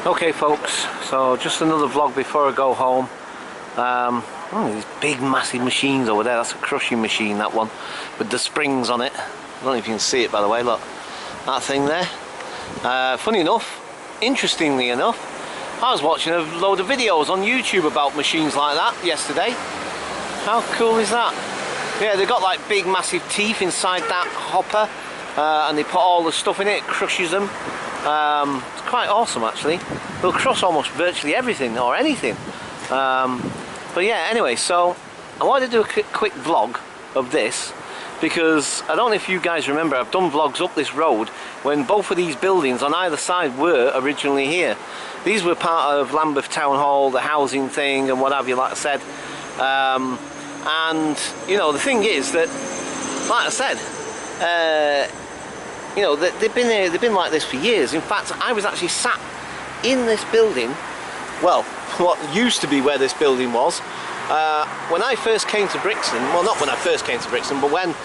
Okay folks, so just another vlog before I go home. These big massive machines over there. That's a crushing machine, that one, with the springs on it. I don't know if you can see it, by the way. Look, that thing there. Funny enough, interestingly enough, I was watching a load of videos on YouTube about machines like that yesterday. How cool is that? Yeah, they've got like big massive teeth inside that hopper, and they put all the stuff in it, it crushes them. It's quite awesome actually. They'll crush almost virtually everything or anything. But yeah, anyway, so I wanted to do a quick vlog of this because I don't know if you guys remember, I've done vlogs up this road when both of these buildings on either side were originally here. These were part of Lambeth Town Hall, the housing thing and what have you, like I said. And you know, the thing is that, like I said, you know, they've been like this for years. In fact, I was actually sat in this building, well, what used to be where this building was, when I first came to Brixton. Well, not when I first came to Brixton, but when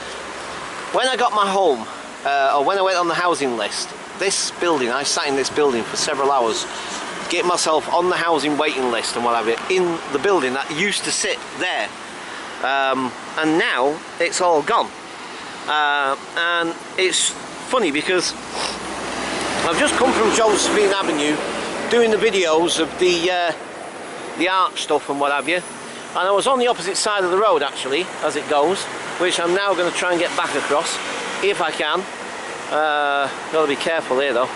I got my home, or when I went on the housing list, this building, I sat in this building for several hours, getting myself on the housing waiting list and what have you, in the building that used to sit there. And now it's all gone. And it's funny because I've just come from Josephine Avenue doing the videos of the arch stuff and what have you, and I was on the opposite side of the road actually, as it goes, which I'm now going to try and get back across if I can. Got to be careful here though.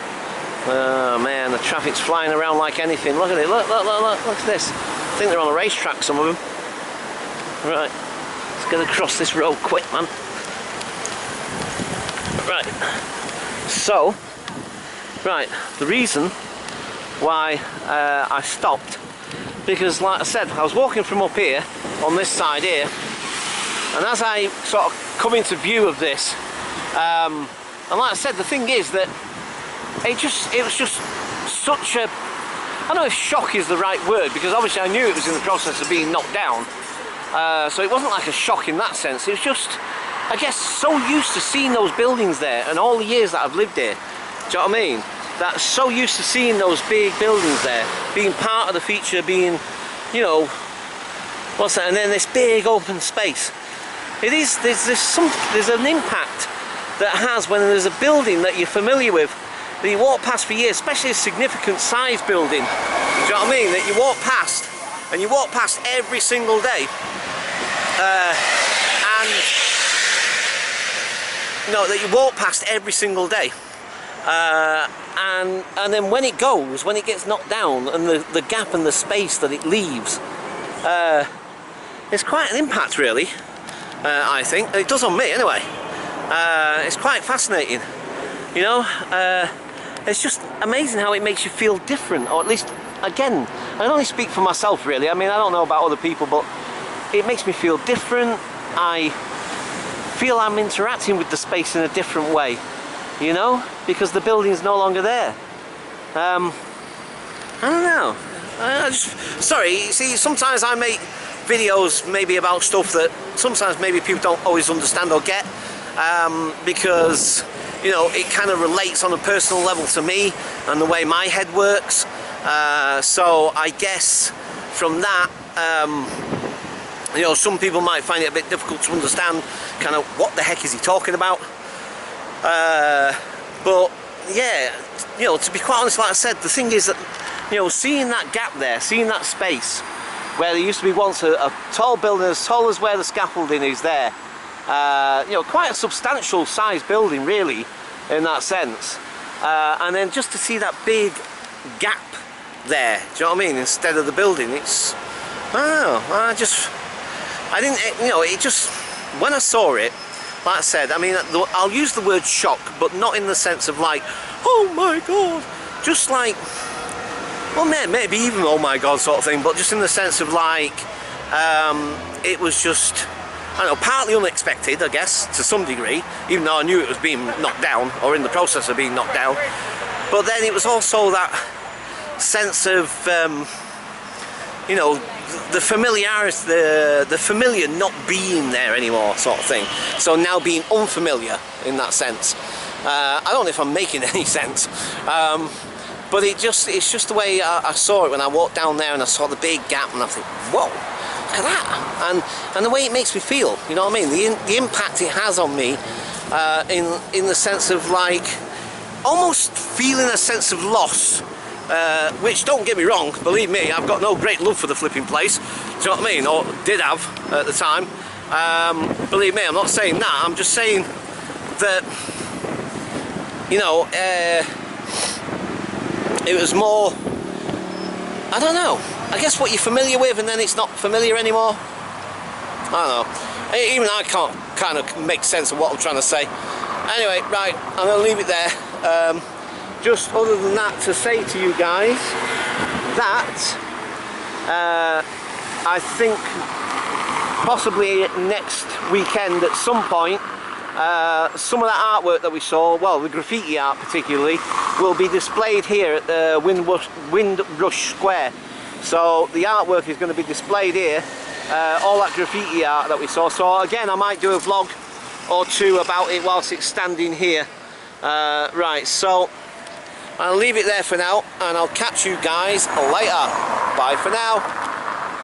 Oh man, the traffic's flying around like anything. Look at it, look at this. I think they're on a racetrack, some of them. Right, let's get across this road quick, man. Right, so, right, the reason why I stopped, because like I said, I was walking from up here, on this side here, and as I sort of come into view of this, and like I said, the thing is that it was just such a, I don't know if shock is the right word, because obviously I knew it was in the process of being knocked down, so it wasn't like a shock in that sense. It was just, I guess, so used to seeing those buildings there and all the years that I've lived here, do you know what I mean? That's so used to seeing those big buildings there, being part of the feature, being, you know, what's that, and then this big open space. It is, there's an impact that has when there's a building that you're familiar with, that you walk past for years, especially a significant size building, do you know what I mean, that you walk past, and you walk past every single day, that you walk past every single day, and then when it gets knocked down, and the gap and the space that it leaves, it's quite an impact really, I think. It does on me anyway. It's quite fascinating, you know. It's just amazing how it makes you feel different, or at least, again, I can only speak for myself really. I mean, I don't know about other people, but it makes me feel different. I feel I'm interacting with the space in a different way, you know, because the building's no longer there. I don't know. Sorry, you see, sometimes I make videos maybe about stuff that sometimes maybe people don't always understand or get, because, you know, it kind of relates on a personal level to me and the way my head works. So I guess from that, you know, some people might find it a bit difficult to understand kind of what the heck is he talking about. But yeah, you know, to be quite honest, like I said, the thing is that, you know, seeing that gap there, seeing that space where there used to be once a tall building as tall as where the scaffolding is there, you know, quite a substantial size building really in that sense, and then just to see that big gap there, do you know what I mean, instead of the building, it's, I don't know, I didn't, you know, it just, when I saw it, like I said, I mean, I'll use the word shock, but not in the sense of like, oh my god, just like, well, maybe even oh my god sort of thing, but just in the sense of like, it was just, I don't know, partly unexpected, I guess, to some degree, even though I knew it was being knocked down, or in the process of being knocked down, but then it was also that sense of, you know, the familiarity, the familiar not being there anymore sort of thing, so now being unfamiliar in that sense. I don't know if I'm making any sense, But it's just the way I saw it when I walked down there and I saw the big gap, and I think, whoa, look at that, and the way it makes me feel, you know what I mean, the impact it has on me, in the sense of like almost feeling a sense of loss, which, don't get me wrong, believe me, I've got no great love for the flipping place, do you know what I mean, or did have at the time. Believe me, I'm not saying that, I'm just saying that, you know, it was more, I don't know, I guess what you're familiar with and then it's not familiar anymore. I don't know, even I can't kind of make sense of what I'm trying to say. Anyway, right, I'm going to leave it there. Just other than that, to say to you guys that I think possibly next weekend at some point, some of that artwork that we saw, well, the graffiti art particularly, will be displayed here at the Windrush Square. So the artwork is going to be displayed here, all that graffiti art that we saw. So again, I might do a vlog or two about it whilst it's standing here. Right, so I'll leave it there for now, and I'll catch you guys later. Bye for now.